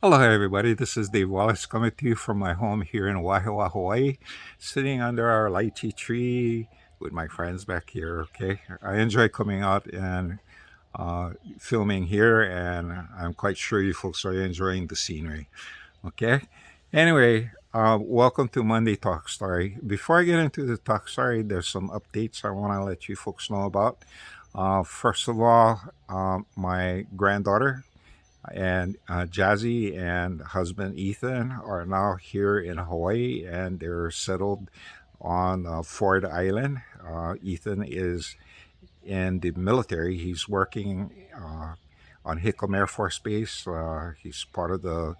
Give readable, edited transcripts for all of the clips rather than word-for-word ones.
Hello, everybody. This is Dave Wallace coming to you from my home here in Wahiawa, Hawaii, sitting under our lychee tree with my friends back here. Okay, I enjoy coming out and filming here, and I'm quite sure you folks are enjoying the scenery. Okay, anyway, welcome to Monday Talk Story. Before I get into the talk story, there's some updates I want to let you folks know about. First of all, my granddaughter and Jazzy and husband Ethan are now here in Hawaii and they're settled on Ford Island. Ethan is in the military. He's working on Hickam Air Force Base. He's part of the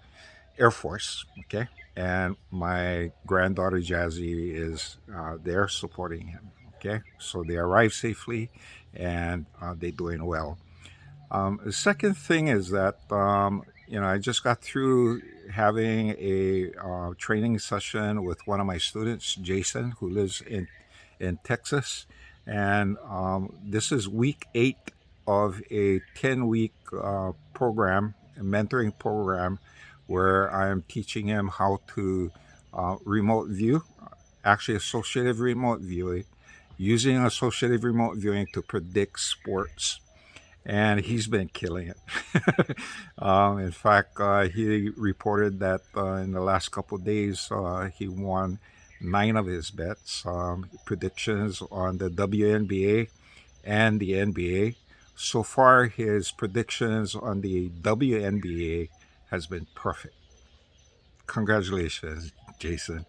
Air Force. Okay. And my granddaughter Jazzy is there supporting him. Okay. So they arrived safely and they're doing well. The second thing is that I just got through having a training session with one of my students, Jason, who lives in Texas, and this is week 8 of a 10-week program, a mentoring program, where I am teaching him how to remote view, actually associative remote viewing, using associative remote viewing to predict sports, and he's been killing it. In fact, he reported that in the last couple of days, he won 9 of his bets, predictions on the WNBA and the NBA. So far, his predictions on the WNBA has been perfect. Congratulations, Jason.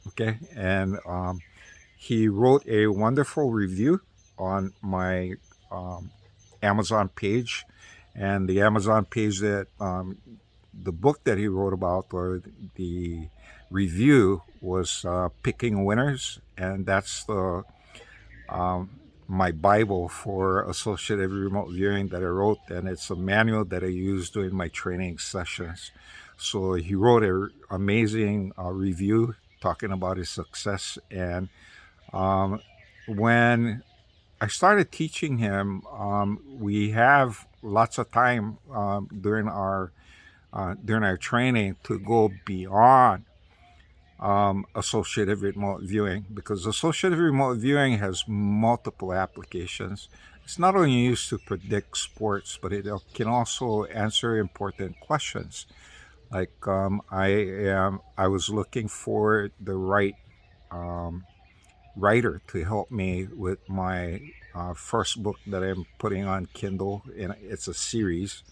Okay, and he wrote a wonderful review on my um, Amazon page, and the Amazon page that the book that he wrote about, or the review, was Picking Winners, and that's the um, my Bible for associative remote viewing that I wrote, and it's a manual that I use during my training sessions. So he wrote an amazing review talking about his success, and um, when I started teaching him. We have lots of time during our training to go beyond associative remote viewing, because associative remote viewing has multiple applications. It's not only used to predict sports, but it can also answer important questions. Like I was looking for the right um, writer to help me with my first book that I'm putting on Kindle. And it's a series.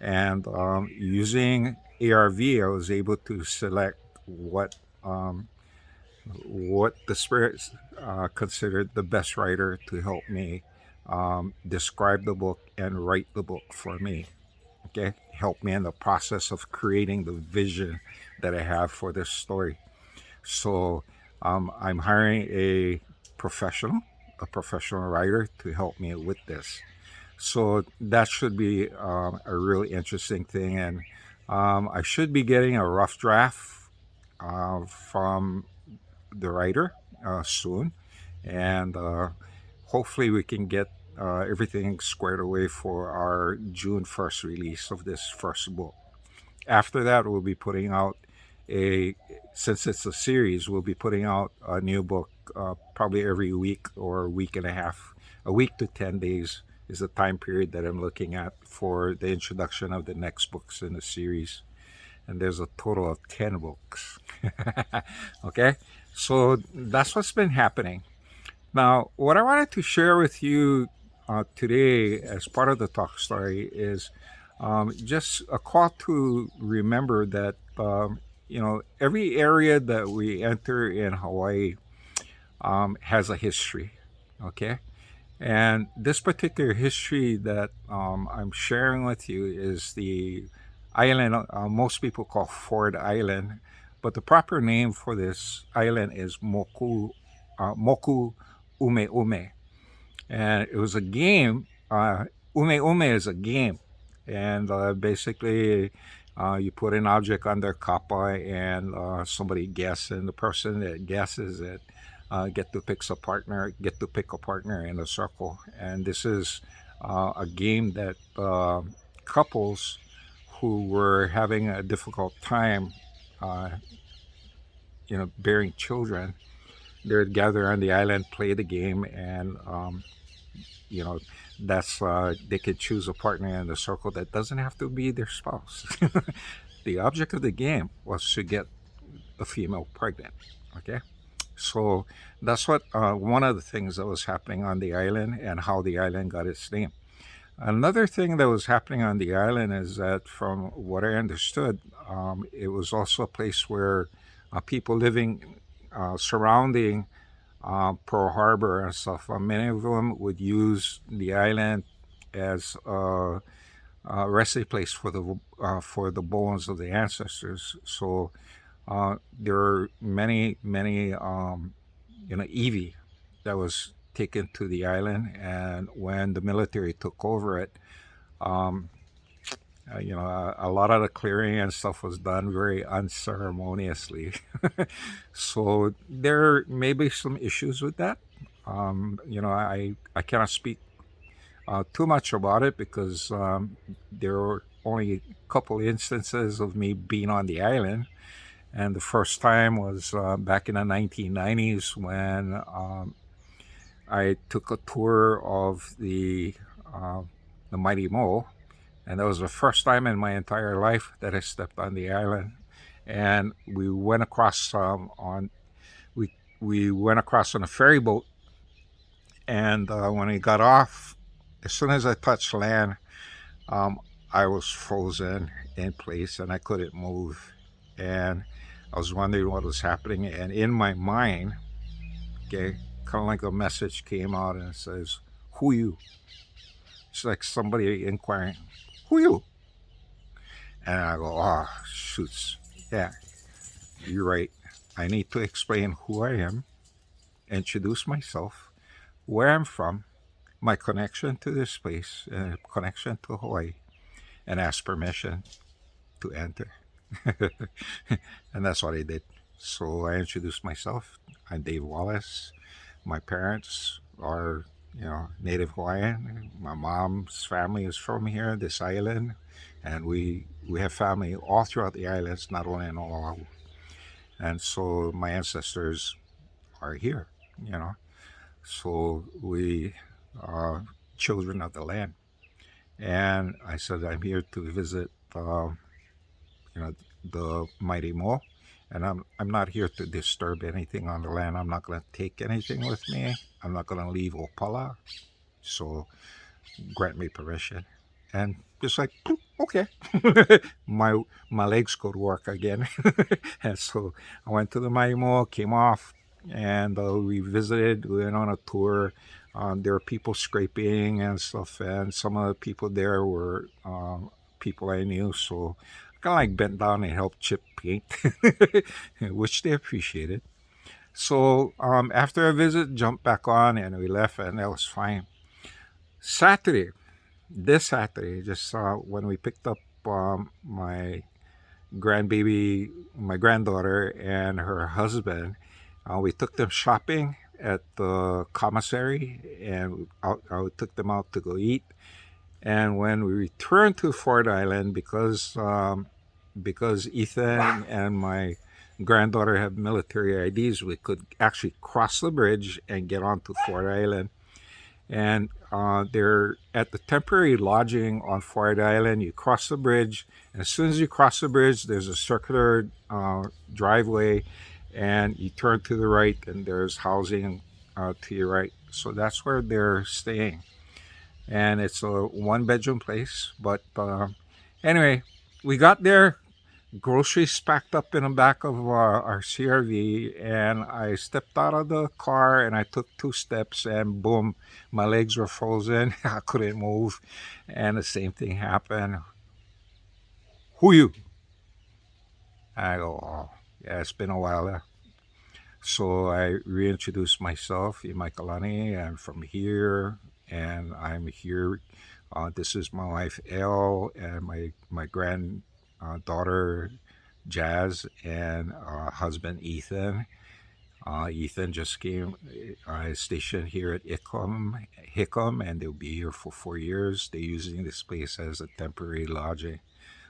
And using ARV, I was able to select um, what the spirits considered the best writer to help me describe the book and write the book for me. Okay, help me in the process of creating the vision that I have for this story. So I'm hiring professional, a professional writer to help me with this. So that should be a really interesting thing. And I should be getting a rough draft from the writer soon. And hopefully we can get everything squared away for our June 1st release of this first book. After that, we'll be putting out a since it's a series, we'll be putting out a new book probably every week or week and a half. A week to 10 days is the time period that I'm looking at for the introduction of the next books in the series. And there's a total of 10 books. Okay, so that's what's been happening. Now, what I wanted to share with you today as part of the talk story is just a call to remember that every area that we enter in Hawaii has a history. Okay, and this particular history that I'm sharing with you is the island most people call Ford Island, but the proper name for this island is Moku Ume Ume, and it was a game. Ume Ume is a game, and basically you put an object under kappa, and somebody guesses, and the person that guesses it get to pick a partner in a circle. And this is a game that couples who were having a difficult time, uh, bearing children, they would gather on the island, play the game, and you know, that's they could choose a partner in the circle that doesn't have to be their spouse. The object of the game was to get a female pregnant. Okay, so that's what one of the things that was happening on the island and how the island got its name. Another thing that was happening on the island is that, from what I understood, it was also a place where people living surrounding Pearl Harbor and stuff, many of them would use the island as a resting place for the bones of the ancestors. So there are many EV that was taken to the island, and when the military took over it, um, a lot of the clearing and stuff was done very unceremoniously. So there may be some issues with that. I cannot speak too much about it because there were only a couple instances of me being on the island. And the first time was back in the 1990s when I took a tour of the Mighty Mole, and that was the first time in my entire life that I stepped on the island. And we went across we went across on a ferry boat, and when we got off, as soon as I touched land, um, I was frozen in place and I couldn't move. And I was wondering what was happening. And in my mind, okay, kind of like a message came out and it says, "Who you?" It's like somebody inquiring, "Who you?" And I go, "Oh, shoots. Yeah, you're right. I need to explain who I am, introduce myself, where I'm from, my connection to this place, and connection to Hawaii, and ask permission to enter." And that's what I did. So I introduced myself. I'm Dave Wallace. My parents are, Native Hawaiian. My mom's family is from here, this island, and we have family all throughout the islands, not only in Oahu. And so my ancestors are here, you know. So we are children of the land. And I said I'm here to visit, you know, the Mighty Mo, and I'm not here to disturb anything on the land. I'm not going to take anything with me. I'm not going to leave Opala. So grant me permission. And just like, okay, my legs could work again. And so I went to the Mighty Mo, came off, and we visited. We went on a tour. There were people scraping and stuff, and some of the people there were people I knew. So kind of like bent down and helped chip paint, which they appreciated. So after a visit, jumped back on and we left, and that was fine. Saturday, this Saturday, just when we picked up my grandbaby, my granddaughter, and her husband, we took them shopping at the commissary, and I took them out to go eat. And when we returned to Ford Island, because Ethan and my granddaughter have military IDs, we could actually cross the bridge and get onto Ford Island. And they're at the temporary lodging on Ford Island. You cross the bridge, and as soon as you cross the bridge, there's a circular driveway, and you turn to the right, and there's housing to your right. So that's where they're staying, and it's a one-bedroom place. But anyway, we got there, groceries packed up in the back of our CRV, and I stepped out of the car and I took 2 steps, and boom, my legs were frozen. I couldn't move, and the same thing happened. "Who you?" I go, "Oh, yeah, it's been a while." So I reintroduced myself, Imaikalani. I'm from here, and I'm here. This is my wife, Elle, and my granddaughter, Jazz, and husband, Ethan. Ethan just came stationed here at Hickam, and they'll be here for 4 years. They're using this place as a temporary lodging.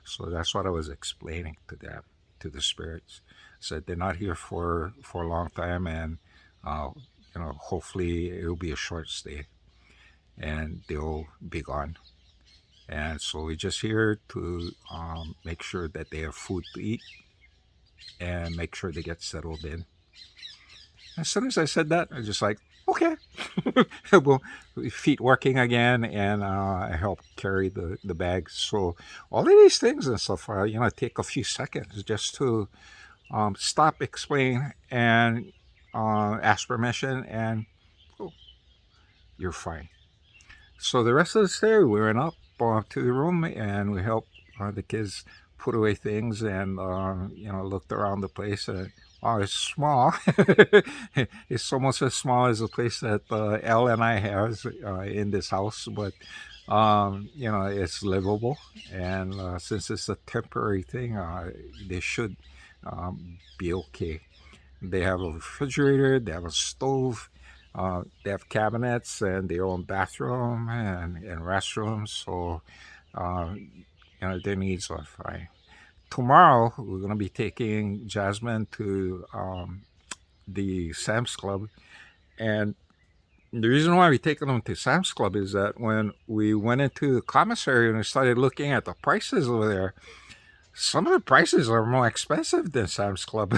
So that's what I was explaining to them, to the spirits. Said they're not here for a long time, and uh, hopefully it'll be a short stay, and they'll be gone. And so we're just here to make sure that they have food to eat and make sure they get settled in. As soon as I said that, I was just like, okay. Well, feet working again, and I help carry the bags. So all of these things and stuff, take a few seconds just to stop, explain, and ask permission, and oh, you're fine. So the rest of the day, we went up to the room, and we helped the kids put away things, and looked around the place. And wow, it's small. It's almost as small as the place that Elle and I have in this house, but it's livable. And since it's a temporary thing, they should be okay. They have a refrigerator, they have a stove, they have cabinets and their own bathroom and restrooms. So, their needs are fine. Tomorrow, we're going to be taking Jasmine to the Sam's Club. And the reason why we're taking them to Sam's Club is that when we went into the commissary and we started looking at the prices over there, some of the prices are more expensive than Sam's Club.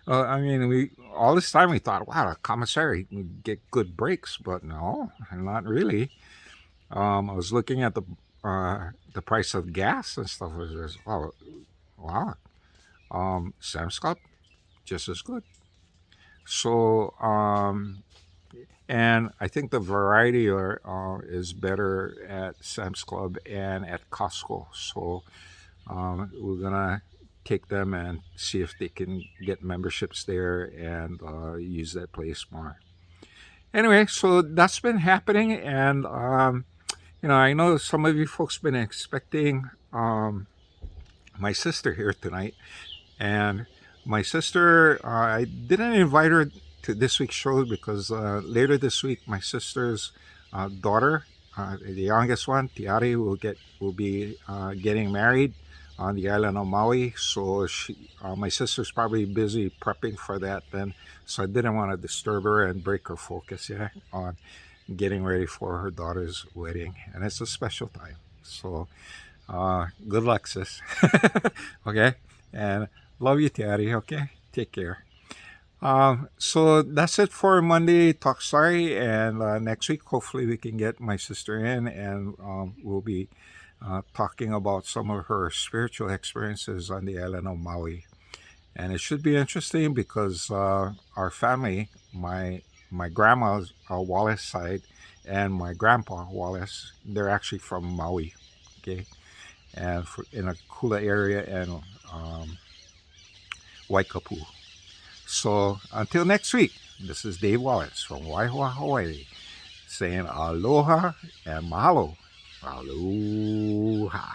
I mean, we all this time we thought, wow, a commissary would get good breaks, but no, not really. I was looking at the price of gas and stuff. It was just, oh, wow. Sam's Club, just as good. So, and I think the variety is better at Sam's Club and at Costco. So we're gonna take them and see if they can get memberships there and use that place more. Anyway, so that's been happening, and I know some of you folks been expecting my sister here tonight, and my sister, I didn't invite her to this week's show because later this week my sister's daughter, the youngest one, Tiari, will be getting married on the island of Maui. So my sister's probably busy prepping for that then. So I didn't want to disturb her and break her focus, on getting ready for her daughter's wedding. And it's a special time. So good luck, sis. Okay? And love you, Tiari. Okay? Take care. So that's it for Monday Talk Sorry. And next week, hopefully, we can get my sister in, and we'll be talking about some of her spiritual experiences on the island of Maui. And it should be interesting because our family, my grandma's Wallace side and my grandpa Wallace, they're actually from Maui, okay, and in a Kula area and Waikapu. So until next week, this is Dave Wallace from Waihoa, Hawaii, saying aloha and mahalo. Aloha.